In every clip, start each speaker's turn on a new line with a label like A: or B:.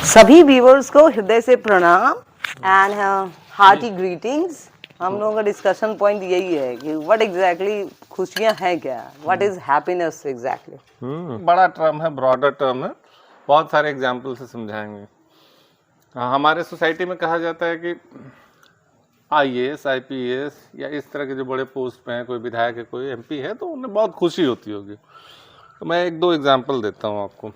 A: सभी व्यूअर्स को हृदय से प्रणाम एंड हार्टी ग्रीटिंग्स। हम लोगों का डिस्कशन पॉइंट यही है कि व्हाट एग्जैक्टली खुशियां हैं क्या, व्हाट इज हैप्पीनेस एग्जैक्टली।
B: बड़ा टर्म है, ब्रॉडर टर्म है, बहुत सारे एग्जाम्पल से समझाएंगे। हमारे सोसाइटी में कहा जाता है कि आईएएस, आईपीएस या इस तरह के जो बड़े पोस्ट पे हैं, कोई विधायक है, कोई एमपी है, तो उन्हें बहुत खुशी होती होगी। तो मैं एक दो एग्जाम्पल देता हूँ आपको।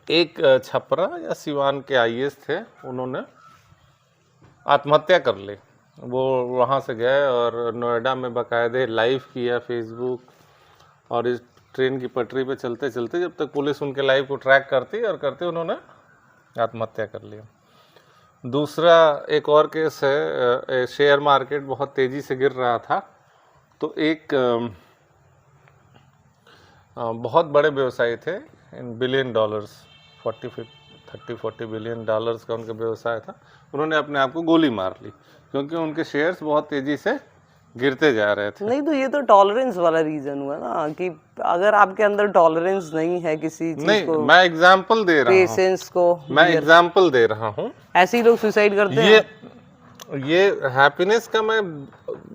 B: एक छपरा या सिवान के आईएएस थे, उन्होंने आत्महत्या कर ली। वो वहाँ से गए और नोएडा में बाकायदे लाइव किया फेसबुक, और इस ट्रेन की पटरी पे चलते चलते जब तक पुलिस उनके लाइव को ट्रैक करती और करते, उन्होंने आत्महत्या कर लिया। दूसरा एक और केस है, शेयर मार्केट बहुत तेज़ी से गिर रहा था, तो एक बहुत बड़े व्यवसायी थे, इन बिलियन डॉलर्स, 30-40 बिलियन डॉलर्स का उनका व्यवसाय था। उन्होंने अपने आप को गोली मार ली क्योंकि उनके शेयर्स बहुत तेज़ी से गिरते जा रहे थे।
A: नहीं तो ये तो टॉलरेंस वाला रीजन हुआ ना, कि अगर आपके अंदर टॉलरेंस नहीं है किसी चीज
B: नहीं,
A: को,
B: मैं एग्जाम्पल दे रहा हूँ,
A: पेशेंस को,
B: मैं एग्जाम्पल दे रहा हूँ।
A: ऐसे ही लोग सुसाइड करते हैं।
B: ये हैप्पीनेस का मैं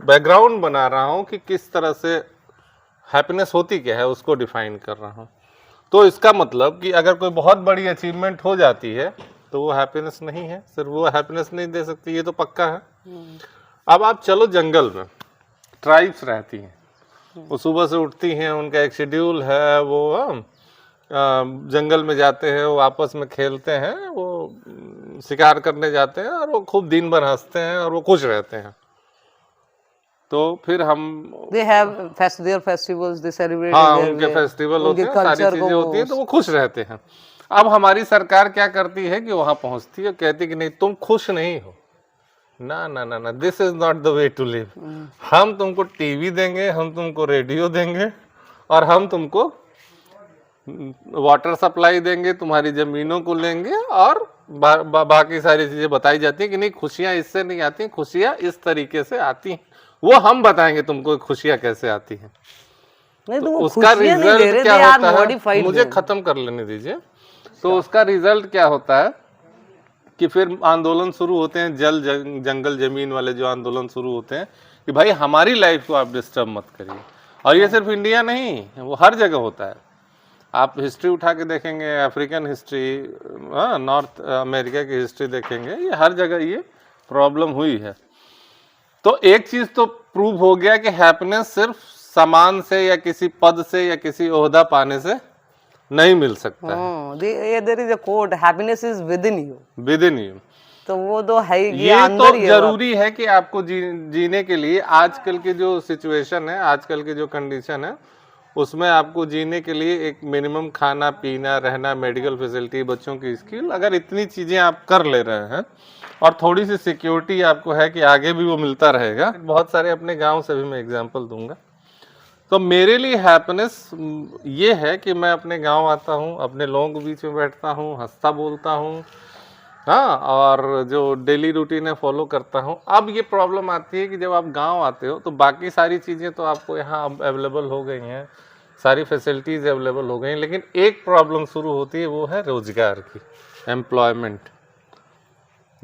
B: बैकग्राउंड बना रहा हूँ कि किस तरह से हैप्पीनेस होती क्या है, उसको डिफाइन कर रहा हूँ। तो इसका मतलब कि अगर कोई बहुत बड़ी अचीवमेंट हो जाती है तो वो हैप्पीनेस नहीं है, सिर्फ वो हैप्पीनेस नहीं दे सकती, ये तो पक्का है। अब आप चलो जंगल में, ट्राइब्स रहती हैं, वो सुबह से उठती हैं, उनका एक शेड्यूल है, वो जंगल में जाते हैं, वो आपस में खेलते हैं, वो शिकार करने जाते हैं, और वो खूब दिन भर हंसते हैं और वो खुश रहते हैं। तो फिर हम
A: they have their festivals, they celebrate
B: हाँ,
A: their
B: उनके
A: way,
B: फेस्टिवल
A: उनके
B: होते हैं, सारी
A: culture
B: चीजें
A: को
B: होती हैं, तो वो खुश रहते हैं। अब हमारी सरकार क्या करती है कि वहां पहुंचती है, कहती है कि नहीं, तुम खुश नहीं हो, ना ना ना ना, this is not the way to live. हम तुमको टीवी देंगे, हम तुमको रेडियो देंगे, और हम तुमको वाटर सप्लाई देंगे, तुम्हारी जमीनों को लेंगे, और बाकी सारी चीजें बताई जाती है कि नहीं, खुशियां इससे नहीं आती, खुशियां इस तरीके से आती हैं, वो हम बताएंगे तुमको खुशियां कैसे आती हैं।
A: नहीं तो
B: उसका रिजल्ट क्या होता है, मुझे
A: है।
B: खत्म कर लेने दीजिए। तो उसका रिजल्ट क्या होता है कि फिर आंदोलन शुरू होते हैं, जंगल जमीन वाले जो आंदोलन शुरू होते हैं कि भाई हमारी लाइफ को आप डिस्टर्ब मत करिए। और ये सिर्फ इंडिया नहीं, वो हर जगह होता है। आप हिस्ट्री उठा के देखेंगे, अफ्रीकन हिस्ट्री, नॉर्थ अमेरिका की हिस्ट्री देखेंगे, ये हर जगह ये प्रॉब्लम हुई है। तो एक चीज तो प्रूव हो गया कि हैप्पीनेस सिर्फ सामान से या किसी पद से या किसी ओहदा पाने से नहीं मिल सकता है।
A: There is a quote, happiness is within you,
B: within you.
A: तो वो तो है ही,
B: ये
A: अंदर
B: तो
A: ही
B: जरूरी है कि आपको जीने के लिए, आजकल की जो सिचुएशन है, आजकल की जो कंडीशन है, उसमें आपको जीने के लिए एक मिनिमम खाना पीना, रहना, मेडिकल फैसिलिटी, बच्चों की स्किल, अगर इतनी चीजें आप कर ले रहे हैं और थोड़ी सी सिक्योरिटी आपको है कि आगे भी वो मिलता रहेगा। बहुत सारे अपने गांव से भी मैं एग्जांपल दूंगा। तो मेरे लिए हैप्पीनेस ये है कि मैं अपने गांव आता हूँ, अपने लोगों के बीच में बैठता हूँ, हंसता बोलता हूँ, हाँ, और जो डेली रूटीन है फॉलो करता हूँ। अब ये प्रॉब्लम आती है कि जब आप गांव आते हो तो बाकी सारी चीज़ें तो आपको यहाँ अवेलेबल हो गई हैं, सारी फैसिलिटीज़ अवेलेबल हो गई हैं, लेकिन एक प्रॉब्लम शुरू होती है, वो है रोजगार की, एम्प्लॉयमेंट।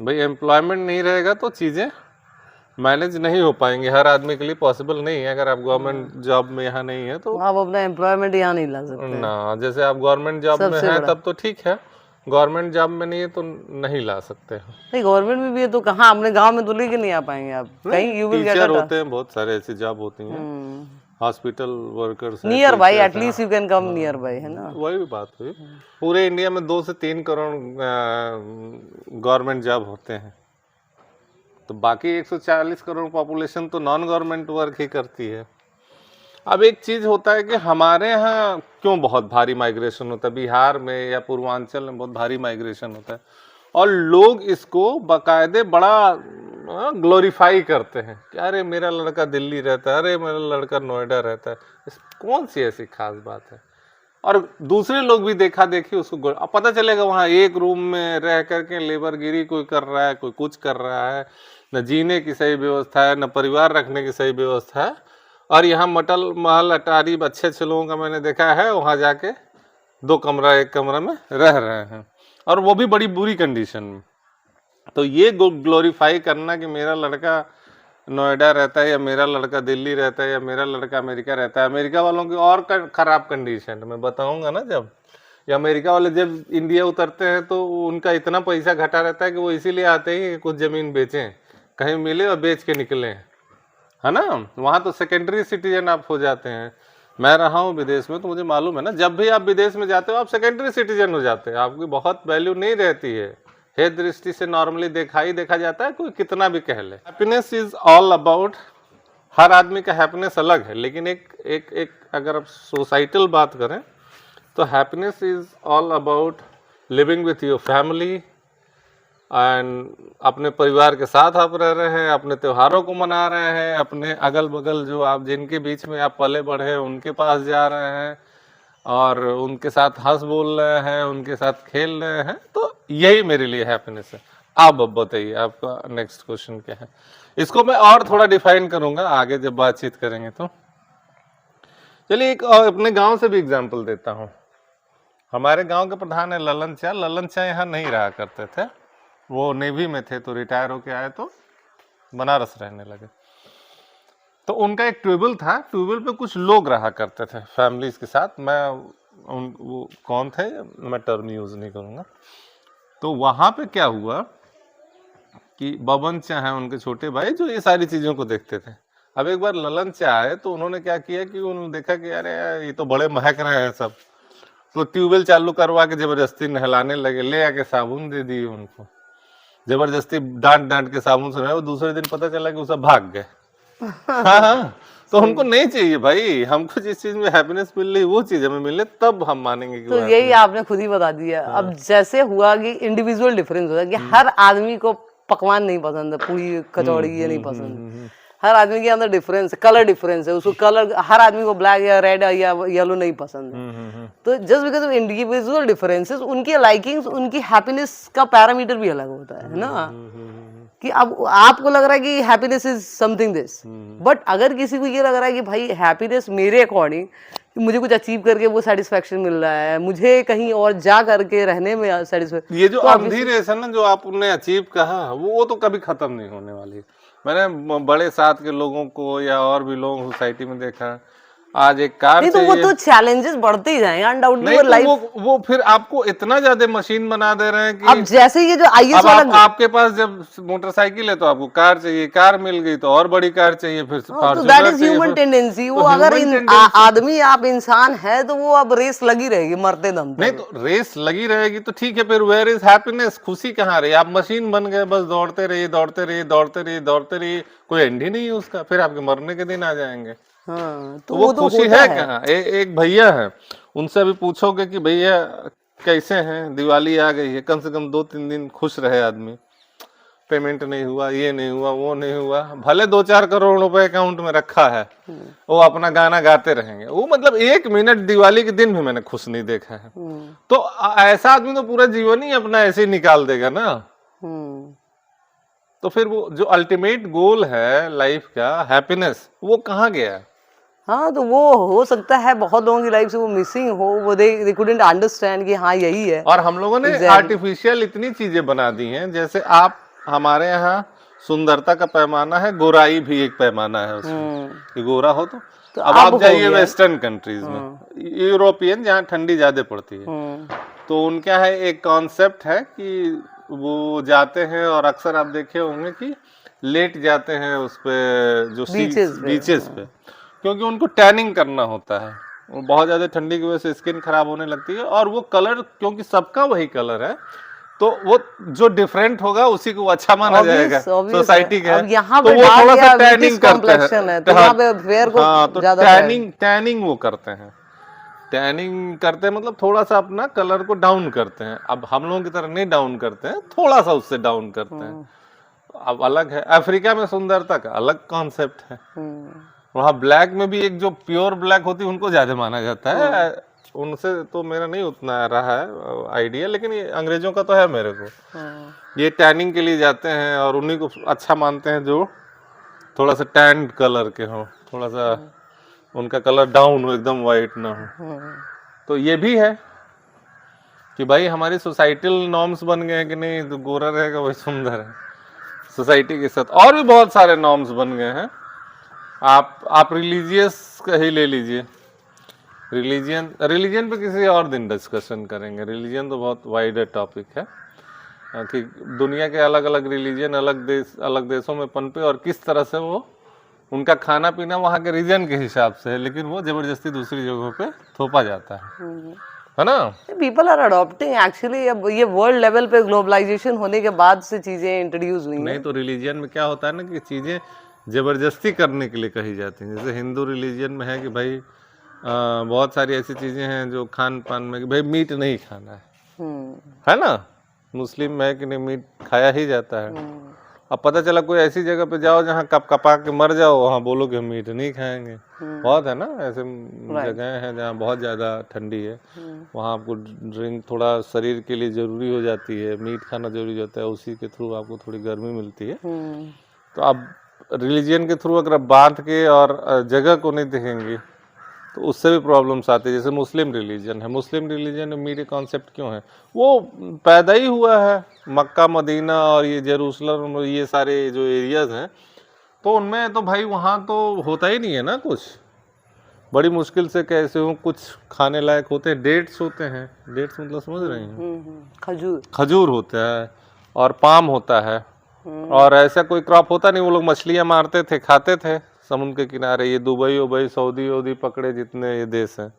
B: भाई एम्प्लॉयमेंट नहीं रहेगा तो चीज़ें मैनेज नहीं हो पाएंगे, हर आदमी के लिए पॉसिबल नहीं है। अगर आप गवर्नमेंट जॉब में यहाँ नहीं है तो
A: आप अपना एम्प्लॉयमेंट यहाँ नहीं ला सकते
B: ना, जैसे आप गवर्नमेंट जॉब में हैं तब तो ठीक है, गवर्नमेंट जॉब में नहीं है तो नहीं ला सकते हैं।
A: नहीं, गवर्नमेंट में भी है तो कहाँ, अपने गांव में तो लेके नहीं आ पाएंगे आप, कहीं यू विल गेट।
B: टीचर होते हैं, बहुत सारे ऐसी जॉब होती हैं, hospital workers,
A: near by, at least you can come near by, है ना।
B: वही भी बात हुई। पूरे इंडिया में 2 से 3 करोड़ गवर्नमेंट जॉब होते हैं, तो बाकी 140 करोड़ पॉपुलेशन तो नॉन गवर्नमेंट वर्क ही करती है। अब एक चीज होता है कि हमारे यहाँ क्यों बहुत भारी माइग्रेशन होता है, बिहार में या पूर्वांचल में बहुत भारी माइग्रेशन होता है, और लोग इसको बाकायदे बड़ा ग्लोरीफाई करते हैं कि अरे मेरा लड़का दिल्ली रहता है, अरे मेरा लड़का नोएडा रहता है। कौन सी ऐसी खास बात है? और दूसरे लोग भी देखा देखी उसको, अब पता चलेगा वहाँ एक रूम में रह करके लेबरगिरी कोई कर रहा है, कोई कुछ कर रहा है, न जीने की सही व्यवस्था है, न परिवार रखने की सही व्यवस्था है। और यहाँ मटल महल अटारी अच्छे अच्छे लोगों का मैंने देखा है, वहाँ जाके 2 कमरा 1 कमरा में रह रहे हैं। और वो भी बड़ी बुरी कंडीशन में। तो ये ग्लोरीफाई करना कि मेरा लड़का नोएडा रहता है या मेरा लड़का दिल्ली रहता है या मेरा लड़का अमेरिका रहता है, अमेरिका वालों की और खराब कंडीशन मैं बताऊंगा ना जब, या अमेरिका वाले जब इंडिया उतरते हैं तो उनका इतना पैसा घटा रहता है कि वो इसीलिए आते ही कुछ ज़मीन बेचें, कहीं मिले और बेच के निकलें, है ना। वहाँ तो सेकेंडरी सिटीजन आप हो जाते हैं। मैं रहा हूँ विदेश में तो मुझे मालूम है ना, जब भी आप विदेश में जाते हो आप सेकेंडरी सिटीजन हो जाते हैं, आपकी बहुत वैल्यू नहीं रहती है। हे दृष्टि से नॉर्मली देखा जाता है, कोई कितना भी कह ले। हैप्पीनेस इज ऑल अबाउट, हर आदमी का हैप्पीनेस अलग है, लेकिन एक अगर आप सोसाइटल बात करें तो happiness is all about living with your family and अपने परिवार के साथ आप रह रहे हैं, अपने त्योहारों को मना रहे हैं, अपने अगल बगल जो आप जिनके बीच में आप पले बढ़े हैं उनके पास जा रहे हैं और उनके साथ हंस बोल रहे हैं, उनके साथ खेल रहे हैं, तो यही मेरे लिए हैप्पीनेस है। आप अब बताइए आपका नेक्स्ट क्वेश्चन क्या है। इसको मैं और थोड़ा डिफाइन करूंगा आगे जब बातचीत करेंगे। तो चलिए एक अपने गांव से भी एग्जांपल देता हूं। हमारे गांव के प्रधान है ललन चा। ललन चा यहाँ नहीं रहा करते थे, वो नेवी में थे, तो रिटायर होके आए तो बनारस रहने लगे। तो उनका एक ट्यूबवेल था, ट्यूबवेल पे कुछ लोग रहा करते थे फैमिलीज के साथ। वो कौन थे मैं टर्म यूज नहीं करूँगा। तो वहाँ पे क्या हुआ कि बबन चा है उनके छोटे भाई जो ये सारी चीज़ों को देखते थे। अब एक बार ललन चा आए तो उन्होंने क्या किया कि उन्होंने देखा कि अरे ये तो बड़े महक रहे हैं सब, तो ट्यूबवेल चालू करवा के जबरदस्ती नहलाने लगे, ले आके साबुन दे दिए उनको, जबरदस्ती डांट के साबुन से वो दूसरे दिन पता चला कि वो सब भाग गए। हाँ, तो उनको नहीं चाहिए भाई, हमको जिस चीज में हैप्पीनेस मिल रही वो चीज हमें मिले तब हम मानेंगे कि
A: तो यही आपने खुद ही बता दिया। अब जैसे हुआ कि इंडिविजुअल डिफरेंस होता है कि हर आदमी को पकवान नहीं पसंद है, पूरी कचौड़ी ये नहीं पसंद, हर आदमी के अंदर डिफरेंस है, कलर डिफरेंस है, उसको कलर हर आदमी को ब्लैक या रेड या येलो नहीं पसंद है। तो just because of individual differences उनकी लाइकिंग्स उनकी हैप्पीनेस का पैरामीटर भी अलग होता है ना। कि अब आपको लग रहा है कि happiness is something this, but अगर किसी को ये लग रहा है कि भाई हैप्पीनेस मेरे अकॉर्डिंग मुझे कुछ अचीव करके वो सेटिस्फेक्शन मिल रहा है, मुझे कहीं और जा करके रहने में सेटिस्फेक्शन,
B: ये जो अंधी रेस है ना जो आपने अचीव कहा वो तो कभी खत्म नहीं होने वाली। मैंने बड़े साथ के लोगों को या और भी लोग सोसाइटी में देखा, आज एक कार
A: नहीं तो वो तो चैलेंजेस बढ़ते ही जाएंगे अनडाउटली।
B: लाइफ वो फिर आपको इतना ज्यादा मशीन बना दे रहे हैं कि
A: अब जैसे ये जो आईएएस वाला
B: आपके पास जब मोटरसाइकिल है तो आपको कार चाहिए, कार मिल गई तो और बड़ी कार चाहिए, फिर
A: तो दैट इज ह्यूमन टेंडेंसी। वो अगर आदमी आप इंसान है तो वो अब रेस लगी रहेगी मरते दम तक।
B: नहीं तो रेस लगी रहेगी तो ठीक है, फिर वेयर इज हैप्पीनेस, खुशी कहाँ रही? आप मशीन बन गए, बस दौड़ते रहिए दौड़ते रहिए दौड़ते रहिए दौड़ते रहिए, कोई एंड ही नहीं है उसका, फिर आपके मरने के दिन आ जाएंगे।
A: हाँ,
B: तो वो खुशी है कहाँ? एक भैया है, उनसे अभी पूछोगे कि भैया कैसे हैं, दिवाली आ गई है, कम से कम 2-3 दिन खुश रहे आदमी, पेमेंट नहीं हुआ, ये नहीं हुआ, वो नहीं हुआ, भले 2-4 करोड़ रुपए अकाउंट में रखा है, वो अपना गाना गाते रहेंगे। वो मतलब 1 मिनट दिवाली के दिन भी मैंने खुश नहीं देखा है। तो ऐसा आदमी तो पूरा जीवन ही अपना ऐसे ही निकाल देगा ना। तो फिर वो जो अल्टीमेट गोल है लाइफ का हैप्पीनेस, वो कहाँ गया?
A: हाँ, तो वो हो सकता है बहुत लोगों की लाइफ से वो मिसिंग हो, वो दे कुडंट अंडरस्टैंड कि हाँ यही है।
B: और हम लोगों ने आर्टिफिशियल इतनी चीजें बना दी हैं, जैसे आप हमारे यहाँ सुंदरता का पैमाना है, गोराई भी एक पैमाना है उसमें कि गोरा हो तो अब आप जाइए वेस्टर्न कंट्रीज में, यूरोपियन जहाँ ठंडी ज्यादा पड़ती है, तो उनका है एक कॉन्सेप्ट है कि वो जाते हैं और अक्सर आप देखे होंगे कि लेट जाते हैं उस पे जो बीचेस पे, क्योंकि उनको टैनिंग करना होता है। वो बहुत ज्यादा ठंडी की वजह से स्किन खराब होने लगती है, और वो कलर क्योंकि सबका वही कलर है तो वो जो डिफरेंट होगा उसी को अच्छा माना जाएगा सोसाइटी का।
A: अब यहाँ
B: तो
A: पे
B: वो थोड़ा सा टैनिंग करते हैं,
A: तो यहाँ पे फेयर को
B: तो टैनिंग वो करते हैं, टैनिंग करते हैं मतलब थोड़ा सा अपना कलर को डाउन करते हैं। अब हम लोगों की तरह नहीं डाउन करते हैं, थोड़ा सा उससे डाउन करते हैं। अब अलग है, अफ्रीका में सुंदरता का अलग कॉन्सेप्ट है, वहाँ ब्लैक में भी एक जो प्योर ब्लैक होती है उनको ज्यादा माना जाता है। उनसे तो मेरा नहीं उतना रहा है आइडिया, लेकिन ये अंग्रेजों का तो है मेरे को। ये टैनिंग के लिए जाते हैं और उन्हीं को अच्छा मानते हैं जो थोड़ा सा टैंड कलर के हो, थोड़ा सा उनका कलर डाउन हो, एकदम वाइट ना हो। तो ये भी है कि भाई हमारी सोसाइटल नॉर्म्स बन गए हैं कि नहीं, तो गोरा रहेगा वही सुंदर है, सोसाइटी के साथ। और भी बहुत सारे नॉर्म्स बन गए हैं। आप रिलीजियस का ही ले लीजिए, रिलीजन पे किसी और दिन डिस्कशन करेंगे। रिलीजन तो बहुत वाइडर टॉपिक है कि दुनिया के अलग अलग रिलीजन अलग देशों में पनपे और किस तरह से वो उनका खाना पीना वहाँ के रीजन के हिसाब से है, लेकिन वो जबरदस्ती दूसरी जगहों पे थोपा जाता है ना।
A: People are adopting actually. अब ये वर्ल्ड लेवल पे ग्लोबलाइजेशन होने के बाद से चीजें इंट्रोड्यूस हुई हैं।
B: नहीं तो रिलीजन में क्या होता है ना कि चीजें जबरदस्ती करने के लिए कही जाती हैं। जैसे हिंदू रिलीजन में है कि भाई बहुत सारी ऐसी चीजें हैं जो खान पान में कि भाई मीट नहीं खाना है ना। मुस्लिम में है कि नहीं, मीट खाया ही जाता है। अब पता चला कोई ऐसी जगह पे जाओ जहाँ कप कपा के मर जाओ, वहाँ बोलो कि हम मीट नहीं खाएंगे। बहुत है ना ऐसे जगह हैं जहाँ बहुत ज़्यादा ठंडी है, वहाँ आपको ड्रिंक थोड़ा शरीर के लिए ज़रूरी हो जाती है, मीट खाना जरूरी होता है, उसी के थ्रू आपको थोड़ी गर्मी मिलती है। तो आप रिलीजन के थ्रू अगर बांट के और जगह को नहीं देखेंगे तो उससे भी प्रॉब्लम्स आती है। जैसे मुस्लिम रिलीजन है, मुस्लिम रिलीजन में मीट कॉन्सेप्ट क्यों है? वो पैदा ही हुआ है मक्का मदीना और ये जेरूसलम और ये सारे जो एरियाज हैं, तो उनमें तो भाई वहाँ तो होता ही नहीं है ना कुछ। बड़ी मुश्किल से कैसे हो कुछ खाने लायक होते हैं। डेट्स होते हैं, डेट्स मतलब समझ रहे हैं, खजूर होता है और पाम होता है, और ऐसा कोई क्रॉप होता नहीं। वो लोग मछलियाँ मारते थे, खाते थे समुद्र के किनारे। ये दुबई उबई सऊदी पकड़े जितने ये देश हैं,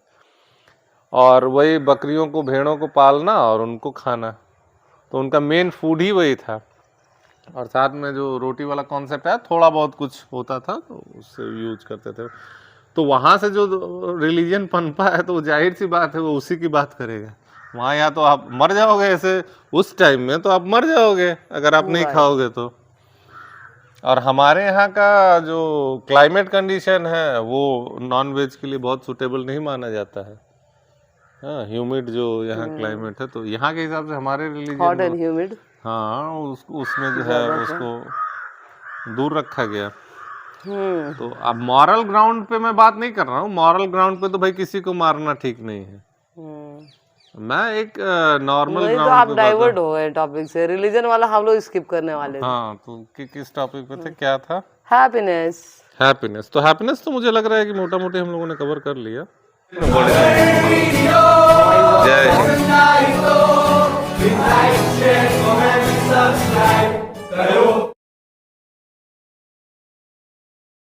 B: और वही बकरियों को भेड़ों को पालना और उनको खाना, तो उनका मेन फूड ही वही था। और साथ में जो रोटी वाला कॉन्सेप्ट है, थोड़ा बहुत कुछ होता था तो उससे यूज करते थे। तो वहाँ से जो रिलीजन पनपा है, तो जाहिर सी बात है वो उसी की बात करेगा। वहाँ या तो आप मर जाओगे, ऐसे उस टाइम में तो आप मर जाओगे अगर आप नहीं खाओगे तो। और हमारे यहाँ का जो क्लाइमेट कंडीशन है वो नॉन वेज के लिए बहुत सूटेबल नहीं माना जाता है। हाँ, ह्यूमिड जो यहाँ क्लाइमेट है, तो यहाँ के हिसाब से हमारे रिलीजन
A: हॉट एंड ह्यूमिड,
B: हाँ उसमें जो है उसको दूर रखा गया। तो अब मॉरल ग्राउंड पे मैं बात नहीं कर रहा हूँ। मॉरल ग्राउंड पे तो भाई किसी को मारना ठीक नहीं है। मैं एक नॉर्मल ग्राउंड
A: तो आप डाइवर्ट हो गए टॉपिक से। रिलीजन वाला हम लोग स्किप करने वाले थे।
B: हाँ, तो किस टॉपिक पे थे, क्या था?
A: हैप्पीनेस।
B: तो हैप्पीनेस तो मुझे लग रहा है कि मोटा मोटी हम लोगों ने कवर कर लिया। जय हिंद।